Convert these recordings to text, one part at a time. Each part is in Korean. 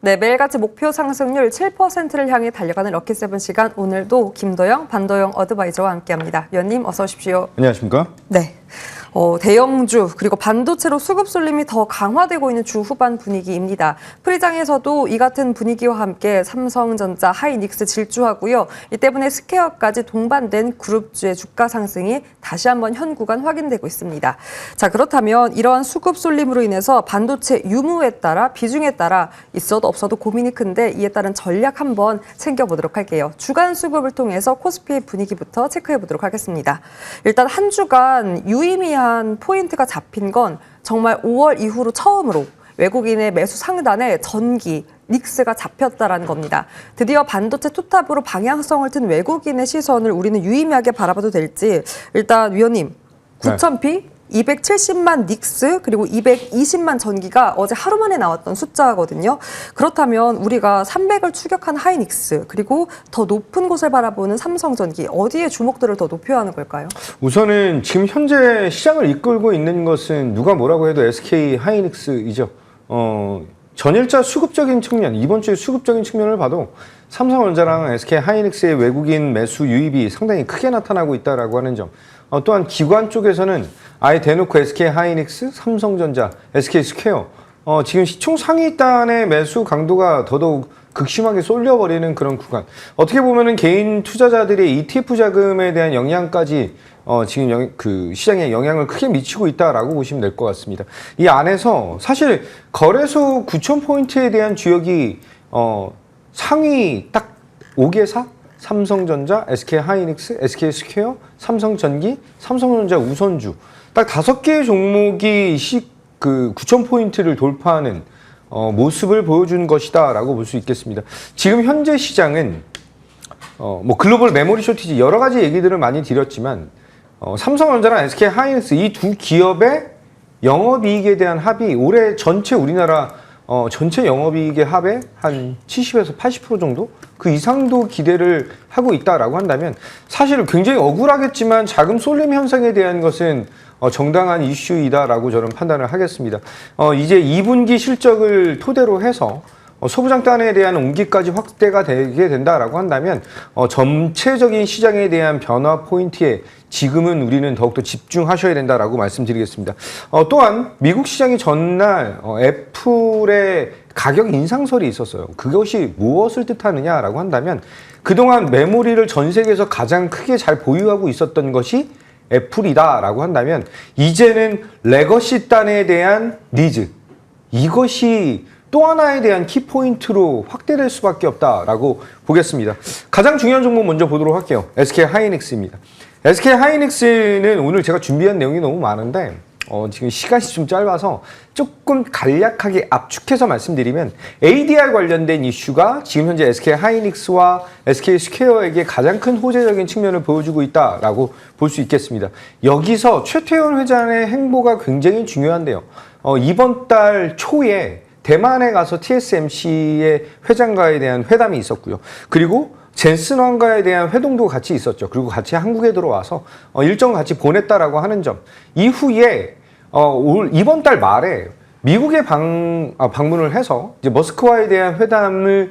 네, 매일같이 목표 상승률 7%를 향해 달려가는 럭키세븐 시간, 오늘도 김도영, 반도영 어드바이저와 함께합니다. 위원님 어서 오십시오. 안녕하십니까? 네. 대형주 그리고 반도체로 수급 쏠림이 더 강화되고 있는 주 후반 분위기입니다. 프리장에서도 이 같은 분위기와 함께 삼성전자, 하이닉스 질주하고요. 이 때문에 스퀘어까지 동반된 그룹주의 주가 상승이 다시 한번 현 구간 확인되고 있습니다. 자, 그렇다면 이러한 수급 쏠림으로 인해서 반도체 유무에 따라 비중에 따라 있어도 없어도 고민이 큰데 이에 따른 전략 한번 챙겨보도록 할게요. 주간 수급을 통해서 코스피의 분위기부터 체크해보도록 하겠습니다. 일단 한 주간 유의미한 포인트가 잡힌 건 정말 5월 이후로 처음으로 외국인의 매수 상단에 전기, 닉스가 잡혔다라는 겁니다. 드디어 반도체 투탑으로 방향성을 튼 외국인의 시선을 우리는 유의미하게 바라봐도 될지, 일단 위원님 9,000피, 270만 닉스 그리고 220만 전기가 어제 하루 만에 나왔던 숫자거든요. 그렇다면 우리가 300을 추격한 하이닉스 그리고 더 높은 곳을 바라보는 삼성전기, 어디에 주목도를 더 높여야 하는 걸까요? 우선은 지금 현재 시장을 이끌고 있는 것은 누가 뭐라고 해도 SK 하이닉스이죠. 전일자 수급적인 측면, 이번 주의 수급적인 측면을 봐도 삼성전자랑 SK 하이닉스의 외국인 매수 유입이 상당히 크게 나타나고 있다라고 하는 점. 또한 기관 쪽에서는 아예 대놓고 SK 하이닉스, 삼성전자, SK 스퀘어 지금 시총 상위단의 매수 강도가 더더욱 극심하게 쏠려버리는 그런 구간. 어떻게 보면은 개인 투자자들의 ETF 자금에 대한 영향까지 지금 그 시장에 영향을 크게 미치고 있다라고 보시면 될 것 같습니다. 이 안에서 사실 거래소 9,000포인트에 대한 주역이 상위 딱 5개사? 삼성전자, SK 하이닉스, SK 스퀘어, 삼성전기, 삼성전자 우선주. 딱 5개의 종목이 그 9,000포인트를 돌파하는 모습을 보여준 것이다라고 볼 수 있겠습니다. 지금 현재 시장은 뭐 글로벌 메모리 쇼티지 여러 가지 얘기들을 많이 드렸지만 삼성전자랑 SK 하이닉스 이 두 기업의 영업이익에 대한 합이 올해 전체 우리나라 전체 영업이익의 합의 한 70에서 80% 정도? 그 이상도 기대를 하고 있다라고 한다면 사실 굉장히 억울하겠지만 자금 쏠림 현상에 대한 것은 정당한 이슈이다라고 저는 판단을 하겠습니다. 이제 2분기 실적을 토대로 해서 소부장단에 대한 온기까지 확대가 되게 된다라고 한다면 전체적인 시장에 대한 변화 포인트에 지금은 우리는 더욱더 집중하셔야 된다라고 말씀드리겠습니다. 또한 미국 시장이 전날 애플의 가격 인상설이 있었어요. 그것이 무엇을 뜻하느냐라고 한다면 그동안 메모리를 전 세계에서 가장 크게 잘 보유하고 있었던 것이 애플이다라고 한다면 이제는 레거시 단에 대한 니즈, 이것이 또 하나에 대한 키포인트로 확대될 수밖에 없다라고 보겠습니다. 가장 중요한 종목 먼저 보도록 할게요. SK 하이닉스입니다. SK 하이닉스는 오늘 제가 준비한 내용이 너무 많은데 지금 시간이 좀 짧아서 조금 간략하게 압축해서 말씀드리면 ADR 관련된 이슈가 지금 현재 SK 하이닉스와 SK 스퀘어에게 가장 큰 호재적인 측면을 보여주고 있다라고 볼 수 있겠습니다. 여기서 최태원 회장의 행보가 굉장히 중요한데요. 이번 달 초에 대만에 가서 TSMC의 회장과에 대한 회담이 있었고요. 그리고 젠슨 황과에 대한 회동도 같이 있었죠. 그리고 같이 한국에 들어와서 일정 같이 보냈다라고 하는 점. 이후에 이번 달 말에 미국에 방문을 해서 이제 머스크와에 대한 회담을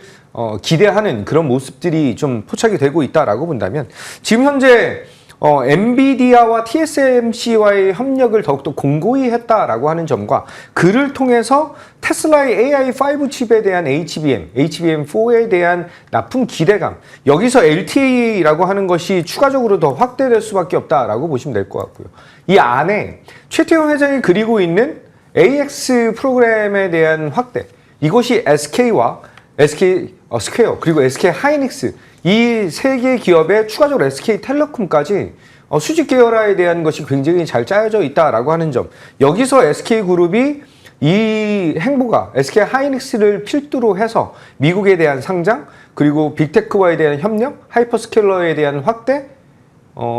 기대하는 그런 모습들이 좀 포착이 되고 있다라고 본다면 지금 현재 엔비디아와 TSMC와의 협력을 더욱더 공고히 했다라고 하는 점과 그를 통해서 테슬라의 AI5 칩에 대한 HBM4에 대한 높은 기대감, 여기서 LTA라고 하는 것이 추가적으로 더 확대될 수밖에 없다라고 보시면 될 것 같고요. 이 안에 최태원 회장이 그리고 있는 AX 프로그램에 대한 확대, 이것이 SK와 SK 스퀘어 그리고 SK 하이닉스 이 세 개 기업의 추가적으로 SK텔레콤까지 수직 계열화에 대한 것이 굉장히 잘 짜여져 있다라고 하는 점. 여기서 SK그룹이 이 행보가 SK 하이닉스를 필두로 해서 미국에 대한 상장, 그리고 빅테크와에 대한 협력, 하이퍼스케일러에 대한 확대,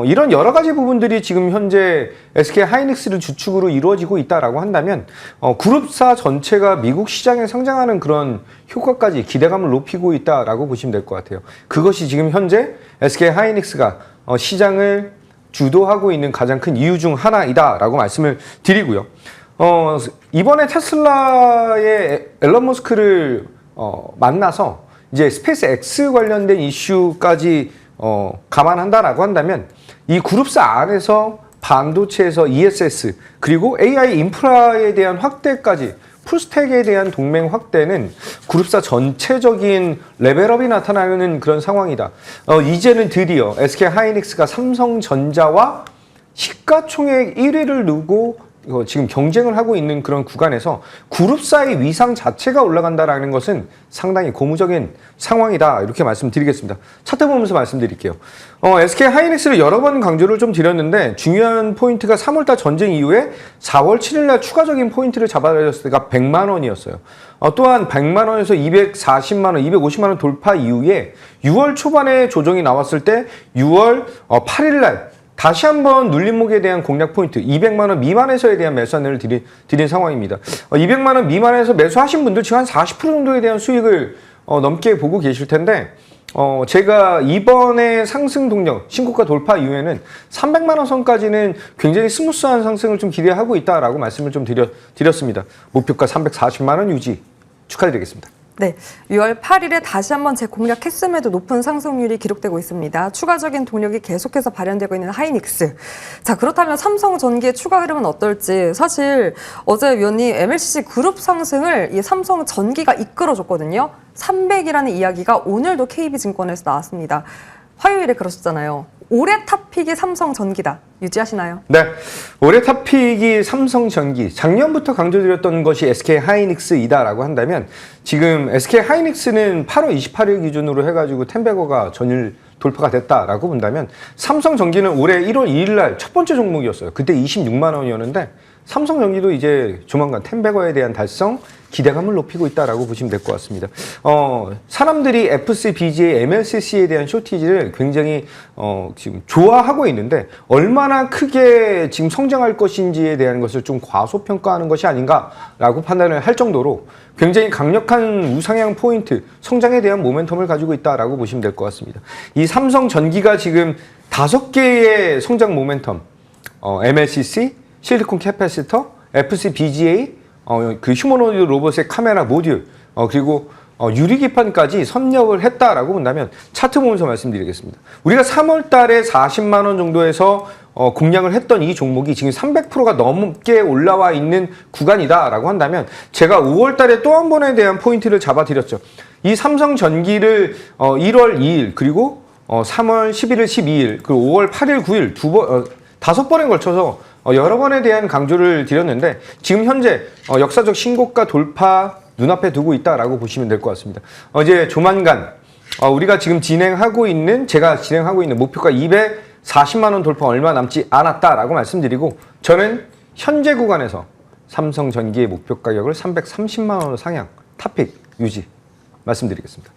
이런 여러 가지 부분들이 지금 현재 SK 하이닉스를 주축으로 이루어지고 있다라고 한다면 그룹사 전체가 미국 시장에 상장하는 그런 효과까지 기대감을 높이고 있다라고 보시면 될 것 같아요. 그것이 지금 현재 SK 하이닉스가 시장을 주도하고 있는 가장 큰 이유 중 하나이다라고 말씀을 드리고요. 이번에 테슬라의 앨런 머스크를 만나서 이제 스페이스 X 관련된 이슈까지 감안한다라고 한다면 이 그룹사 안에서 반도체에서 ESS 그리고 AI 인프라에 대한 확대까지 풀스택에 대한 동맹 확대는 그룹사 전체적인 레벨업이 나타나는 그런 상황이다. 이제는 드디어 SK 하이닉스가 삼성전자와 시가총액 1위를 두고 지금 경쟁을 하고 있는 그런 구간에서 그룹사의 위상 자체가 올라간다라는 것은 상당히 고무적인 상황이다. 이렇게 말씀드리겠습니다. 차트 보면서 말씀드릴게요. SK 하이닉스를 여러 번 강조를 좀 드렸는데 중요한 포인트가 3월달 전쟁 이후에 4월 7일날 추가적인 포인트를 잡아들였을 때가 100만 원이었어요. 또한 100만 원에서 240만 원, 250만 원 돌파 이후에 6월 초반에 조정이 나왔을 때 6월 8일날 다시 한번 눌림목에 대한 공략 포인트 200만 원 미만에서에 대한 매수안을 드린 상황입니다. 200만 원 미만에서 매수하신 분들 지금 한 40% 정도에 대한 수익을 넘게 보고 계실 텐데 제가 이번에 상승 동력 신고가 돌파 이후에는 300만 원 선까지는 굉장히 스무스한 상승을 좀 기대하고 있다라고 말씀을 좀 드렸습니다. 목표가 340만 원 유지 축하드리겠습니다. 네, 6월 8일에 다시 한번 재공략했음에도 높은 상승률이 기록되고 있습니다. 추가적인 동력이 계속해서 발현되고 있는 하이닉스. 자, 그렇다면 삼성전기의 추가 흐름은 어떨지. 사실 어제 위원님 MLCC 그룹 상승을 이 삼성전기가 이끌어줬거든요. 300이라는 이야기가 오늘도 KB증권에서 나왔습니다. 화요일에 그러셨잖아요. 올해 탑픽이 삼성전기다. 유지하시나요? 네, 올해 탑픽이 삼성전기. 작년부터 강조드렸던 것이 SK 하이닉스이다라고 한다면 지금 SK 하이닉스는 8월 28일 기준으로 해가지고 텐베거가 전일 돌파가 됐다라고 본다면 삼성전기는 올해 1월 2일 날 첫 번째 종목이었어요. 그때 26만 원이었는데 삼성전기도 이제 조만간 텐베거에 대한 달성 기대감을 높이고 있다라고 보시면 될 것 같습니다. 사람들이 FC, BGA, MLCC에 대한 쇼티지를 굉장히 지금 좋아하고 있는데 얼마나 크게 지금 성장할 것인지에 대한 것을 좀 과소평가하는 것이 아닌가라고 판단을 할 정도로 굉장히 강력한 우상향 포인트, 성장에 대한 모멘텀을 가지고 있다라고 보시면 될 것 같습니다. 이 삼성전기가 지금 5개의 성장 모멘텀, MLCC, 실리콘 캐패시터, FC, BGA, 그 휴머노이드 로봇의 카메라 모듈, 그리고 유리기판까지 섭렵을 했다라고 본다면 차트 보면서 말씀드리겠습니다. 우리가 3월 달에 40만 원 정도에서 공략을 했던 이 종목이 지금 300%가 넘게 올라와 있는 구간이다라고 한다면 제가 5월 달에 또 한 번에 대한 포인트를 잡아드렸죠. 이 삼성전기를 1월 2일 그리고 3월 11일, 12일 그리고 5월 8일, 9일 5번에 걸쳐서 여러 번에 대한 강조를 드렸는데 지금 현재 역사적 신고가 돌파 눈앞에 두고 있다라고 보시면 될 것 같습니다. 이제 조만간 우리가 지금 제가 진행하고 있는 목표가 240만 원 돌파 얼마 남지 않았다라고 말씀드리고 저는 현재 구간에서 삼성전기의 목표 가격을 330만 원으로 상향, 탑픽 유지 말씀드리겠습니다.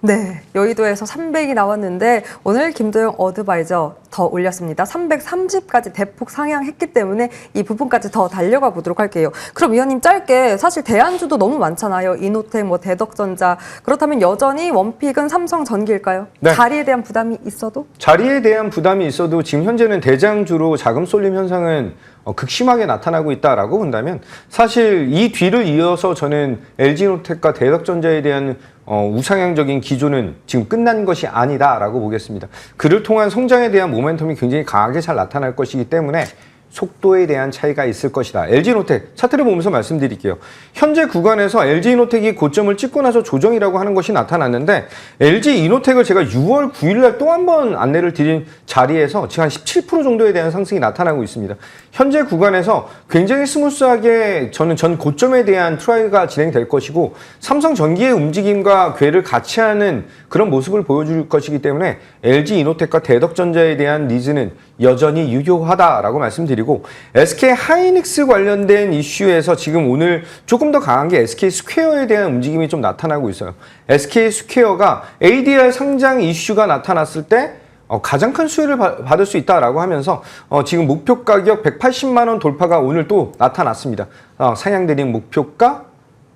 네, 여의도에서 300이 나왔는데 오늘 김도영 어드바이저 더 올렸습니다. 330까지 대폭 상향했기 때문에 이 부분까지 더 달려가 보도록 할게요. 그럼 위원님 짧게 사실 대안주도 너무 많잖아요. 이노텍, 대덕전자. 그렇다면 여전히 원픽은 삼성전기일까요? 네. 자리에 대한 부담이 있어도? 자리에 대한 부담이 있어도 지금 현재는 대장주로 자금 쏠림 현상은 극심하게 나타나고 있다라고 본다면 사실 이 뒤를 이어서 저는 LG노텍과 대덕전자에 대한 우상향적인 기조는 지금 끝난 것이 아니다라고 보겠습니다. 그를 통한 성장에 대한 모멘텀이 굉장히 강하게 잘 나타날 것이기 때문에 속도에 대한 차이가 있을 것이다. LG노텍 차트를 보면서 말씀드릴게요. 현재 구간에서 LG이노텍이 고점을 찍고 나서 조정이라고 하는 것이 나타났는데 LG이노텍을 제가 6월 9일날 또 한 번 안내를 드린 자리에서 지금 한 17% 정도에 대한 상승이 나타나고 있습니다. 현재 구간에서 굉장히 스무스하게 저는 전 고점에 대한 트라이가 진행될 것이고 삼성전기의 움직임과 궤를 같이 하는 그런 모습을 보여줄 것이기 때문에 LG이노텍과 대덕전자에 대한 니즈는 여전히 유효하다라고 말씀드리고 SK 하이닉스 관련된 이슈에서 지금 오늘 조금 더 강한 게 SK 스퀘어에 대한 움직임이 좀 나타나고 있어요. SK 스퀘어가 ADR 상장 이슈가 나타났을 때 가장 큰 수혜를 받을 수 있다라고 하면서 지금 목표 가격 180만 원 돌파가 오늘 또 나타났습니다. 상향드린 목표가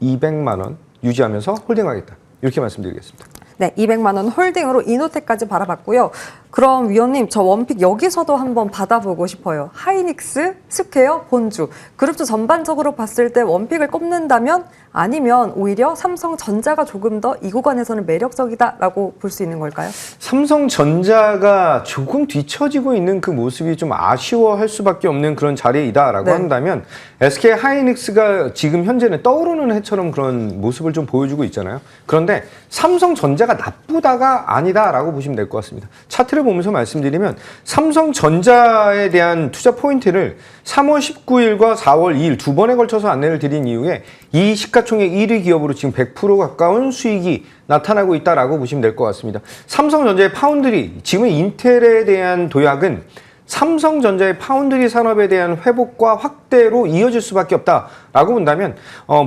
200만 원 유지하면서 홀딩하겠다. 이렇게 말씀드리겠습니다. 네, 200만 원 홀딩으로 이노텍까지 바라봤고요. 그럼 위원님, 저 원픽 여기서도 한번 받아보고 싶어요. 하이닉스, 스퀘어, 본주. 그룹주 전반적으로 봤을 때 원픽을 꼽는다면 아니면 오히려 삼성전자가 조금 더 이 구간에서는 매력적이다라고 볼 수 있는 걸까요? 삼성전자가 조금 뒤처지고 있는 그 모습이 좀 아쉬워할 수밖에 없는 그런 자리이다라고 네. 한다면 SK 하이닉스가 지금 현재는 떠오르는 해처럼 그런 모습을 좀 보여주고 있잖아요. 그런데 삼성전자가 나쁘다가 아니다라고 보시면 될 것 같습니다. 차트를 보면서 말씀드리면 삼성전자에 대한 투자 포인트를 3월 19일과 4월 2일 두 번에 걸쳐서 안내를 드린 이후에 이 시가총액 1위 기업으로 지금 100% 가까운 수익이 나타나고 있다라고 보시면 될 것 같습니다. 삼성전자의 파운드리, 지금 인텔에 대한 도약은 삼성전자의 파운드리 산업에 대한 회복과 확대로 이어질 수밖에 없다라고 본다면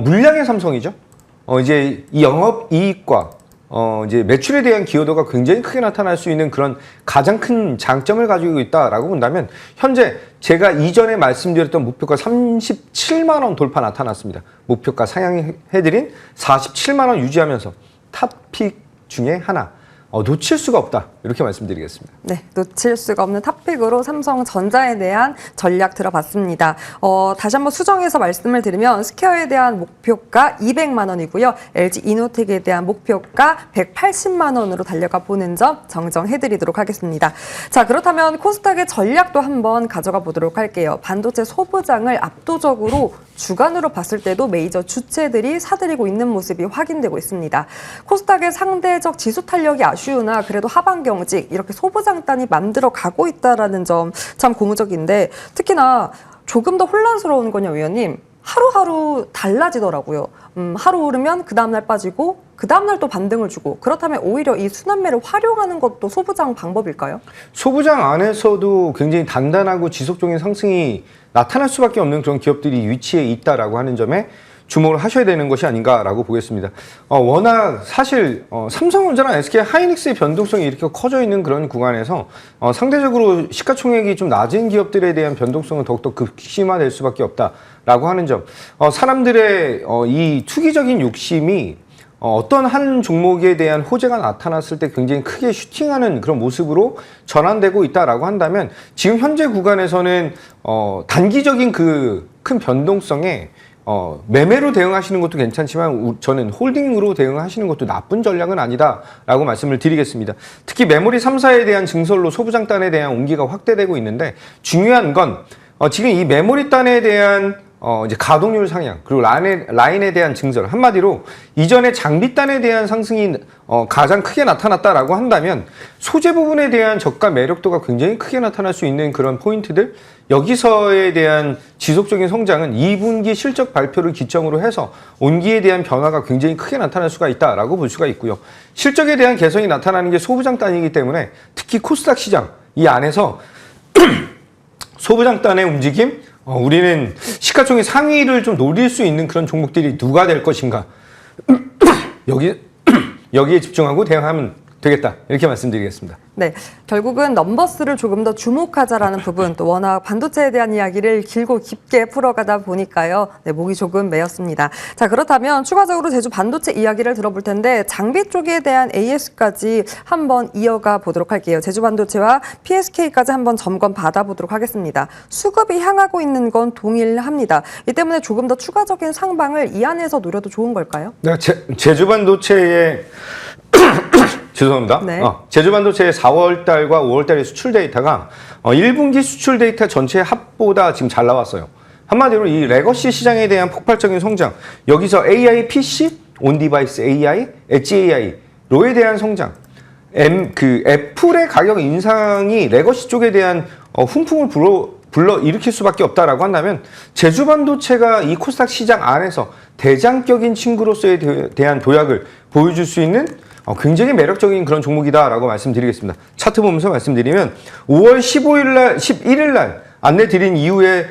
물량의 삼성이죠. 이제 이 영업 이익과 이제 매출에 대한 기여도가 굉장히 크게 나타날 수 있는 그런 가장 큰 장점을 가지고 있다라고 본다면 현재 제가 이전에 말씀드렸던 목표가 37만 원 돌파 나타났습니다. 목표가 상향해드린 47만 원 유지하면서 탑픽 중에 하나. 놓칠 수가 없다. 이렇게 말씀드리겠습니다. 네, 놓칠 수가 없는 탑픽으로 삼성전자에 대한 전략 들어봤습니다. 다시 한번 수정해서 말씀을 드리면 스퀘어에 대한 목표가 200만 원이고요. LG 이노텍에 대한 목표가 180만 원으로 달려가 보는 점 정정해드리도록 하겠습니다. 자, 그렇다면 코스닥의 전략도 한번 가져가 보도록 할게요. 반도체 소부장을 압도적으로 주간으로 봤을 때도 메이저 주체들이 사들이고 있는 모습이 확인되고 있습니다. 코스닥의 상대적 지수 탄력이 아쉬우나 그래도 하반 경직 이렇게 소부장단이 만들어 가고 있다라는 점 참 고무적인데 특히나 조금 더 혼란스러운 거냐 위원님 하루하루 달라지더라고요. 하루 오르면 그 다음날 빠지고 그 다음날 또 반등을 주고 그렇다면 오히려 이 순환매를 활용하는 것도 소부장 방법일까요? 소부장 안에서도 굉장히 단단하고 지속적인 상승이 나타날 수밖에 없는 그런 기업들이 위치해 있다라고 하는 점에 주목을 하셔야 되는 것이 아닌가라고 보겠습니다. 워낙 사실 삼성전자랑 SK 하이닉스의 변동성이 이렇게 커져 있는 그런 구간에서 상대적으로 시가총액이 좀 낮은 기업들에 대한 변동성은 더욱더 극심화될 수밖에 없다라고 하는 점. 사람들의 이 투기적인 욕심이 어떤 한 종목에 대한 호재가 나타났을 때 굉장히 크게 슈팅하는 그런 모습으로 전환되고 있다라고 한다면 지금 현재 구간에서는 단기적인 그 큰 변동성에 매매로 대응하시는 것도 괜찮지만 저는 홀딩으로 대응하시는 것도 나쁜 전략은 아니다라고 말씀을 드리겠습니다. 특히 메모리 3사에 대한 증설로 소부장단에 대한 온기가 확대되고 있는데 중요한 건 지금 이 메모리 단에 대한 이제 가동률 상향 그리고 라인에 대한 증설 한마디로 이전에 장비단에 대한 상승이 가장 크게 나타났다라고 한다면 소재 부분에 대한 저가 매력도가 굉장히 크게 나타날 수 있는 그런 포인트들 여기서에 대한 지속적인 성장은 2분기 실적 발표를 기점으로 해서 온기에 대한 변화가 굉장히 크게 나타날 수가 있다라고 볼 수가 있고요. 실적에 대한 개선이 나타나는 게 소부장단이기 때문에 특히 코스닥 시장 이 안에서 소부장단의 움직임 우리는 시가총액 상위를 좀 노릴 수 있는 그런 종목들이 누가 될 것인가 여기에 집중하고 대응하면 되겠다 이렇게 말씀드리겠습니다. 네, 결국은 넘버스를 조금 더 주목하자라는 부분 또 워낙 반도체에 대한 이야기를 길고 깊게 풀어가다 보니까요. 네, 목이 조금 메였습니다. 자, 그렇다면 추가적으로 제주 반도체 이야기를 들어볼 텐데 장비 쪽에 대한 AS까지 한번 이어가 보도록 할게요. 제주 반도체와 PSK까지 한번 점검 받아보도록 하겠습니다. 수급이 향하고 있는 건 동일합니다. 이 때문에 조금 더 추가적인 상방을 이 안에서 노려도 좋은 걸까요? 네, 제주 반도체의 죄송합니다. 네. 제주 반도체의 4월 달과 5월 달의 수출 데이터가 1분기 수출 데이터 전체 합보다 지금 잘 나왔어요. 한마디로 이 레거시 시장에 대한 폭발적인 성장, 여기서 AI PC, 온디바이스 AI, 엣지 AI로에 대한 성장, 애플의 가격 인상이 레거시 쪽에 대한 훈풍을 불러 일으킬 수밖에 없다라고 한다면 제주 반도체가 이 코스닥 시장 안에서 대장격인 친구로서에 대한 도약을 보여줄 수 있는 굉장히 매력적인 그런 종목이다라고 말씀드리겠습니다. 차트 보면서 말씀드리면 5월 11일 날 안내 드린 이후에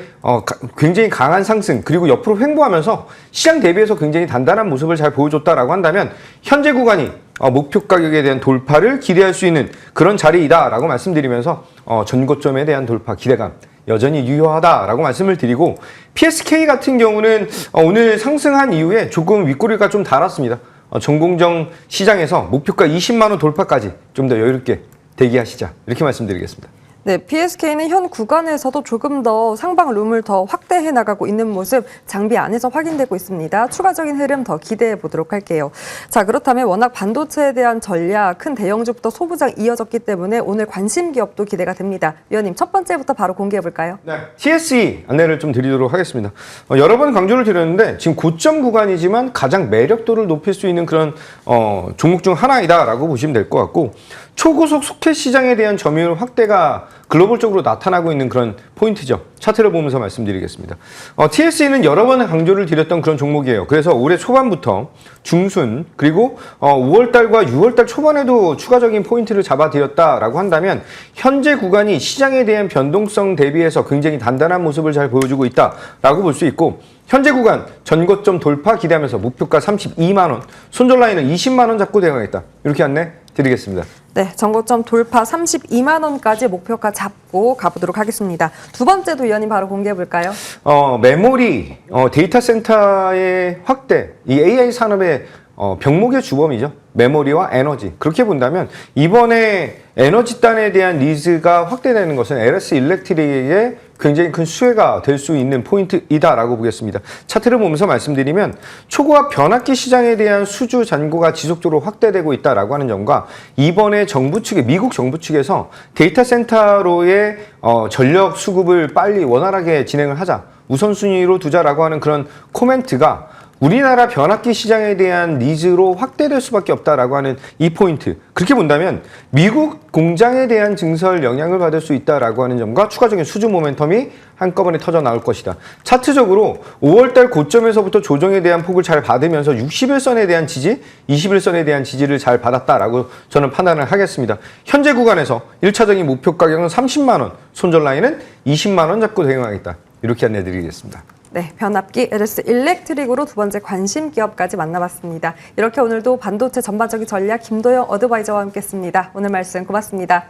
굉장히 강한 상승 그리고 옆으로 횡보하면서 시장 대비해서 굉장히 단단한 모습을 잘 보여줬다라고 한다면 현재 구간이 목표 가격에 대한 돌파를 기대할 수 있는 그런 자리이다라고 말씀드리면서 전고점에 대한 돌파 기대감 여전히 유효하다라고 말씀을 드리고 PSK 같은 경우는 오늘 상승한 이후에 조금 윗꼬리가 좀 달았습니다. 전공정 시장에서 목표가 20만 원 돌파까지 좀 더 여유롭게 대기하시자 이렇게 말씀드리겠습니다. 네, PSK는 현 구간에서도 조금 더 상방 룸을 더 확대해 나가고 있는 모습 장비 안에서 확인되고 있습니다. 추가적인 흐름 더 기대해 보도록 할게요. 자, 그렇다면 워낙 반도체에 대한 전략, 큰 대형주부터 소부장 이어졌기 때문에 오늘 관심 기업도 기대가 됩니다. 위원님, 첫 번째부터 바로 공개해 볼까요? 네. TSE 안내를 좀 드리도록 하겠습니다. 여러 번 강조를 드렸는데 지금 고점 구간이지만 가장 매력도를 높일 수 있는 그런 종목 중 하나이다라고 보시면 될 것 같고 초고속 소켓 시장에 대한 점유율 확대가 글로벌적으로 나타나고 있는 그런 포인트죠. 차트를 보면서 말씀드리겠습니다. TSE는 여러 번 강조를 드렸던 그런 종목이에요. 그래서 올해 초반부터 중순 그리고 5월달과 6월달 초반에도 추가적인 포인트를 잡아드렸다라고 한다면 현재 구간이 시장에 대한 변동성 대비해서 굉장히 단단한 모습을 잘 보여주고 있다라고 볼 수 있고 현재 구간 전고점 돌파 기대하면서 목표가 32만 원, 손절 라인은 20만 원 잡고 대응하겠다. 이렇게 안내 드리겠습니다. 네, 전고점 돌파 32만 원까지 목표가 잡고 가보도록 하겠습니다. 두 번째도 위원님 바로 공개해 볼까요? 메모리, 데이터 센터의 확대, 이 AI 산업의 병목의 주범이죠. 메모리와 에너지. 그렇게 본다면 이번에 에너지단에 대한 니즈가 확대되는 것은 LS 일렉트릭의 굉장히 큰 수혜가 될 수 있는 포인트이다라고 보겠습니다. 차트를 보면서 말씀드리면 초고압 변압기 시장에 대한 수주 잔고가 지속적으로 확대되고 있다라고 하는 점과 이번에 정부 측에 미국 정부 측에서 데이터 센터로의 전력 수급을 빨리 원활하게 진행을 하자 우선순위로 두자라고 하는 그런 코멘트가 우리나라 변압기 시장에 대한 니즈로 확대될 수밖에 없다라고 하는 이 포인트. 그렇게 본다면 미국 공장에 대한 증설 영향을 받을 수 있다라고 하는 점과 추가적인 수주 모멘텀이 한꺼번에 터져 나올 것이다. 차트적으로 5월달 고점에서부터 조정에 대한 폭을 잘 받으면서 60일선에 대한 지지, 21선에 대한 지지를 잘 받았다라고 저는 판단을 하겠습니다. 현재 구간에서 1차적인 목표 가격은 30만 원, 손절 라인은 20만 원 잡고 대응하겠다. 이렇게 안내드리겠습니다. 네, 변압기 LS 일렉트릭으로 두 번째 관심 기업까지 만나봤습니다. 이렇게 오늘도 반도체 전반적인 전략 김도영 어드바이저와 함께했습니다. 오늘 말씀 고맙습니다.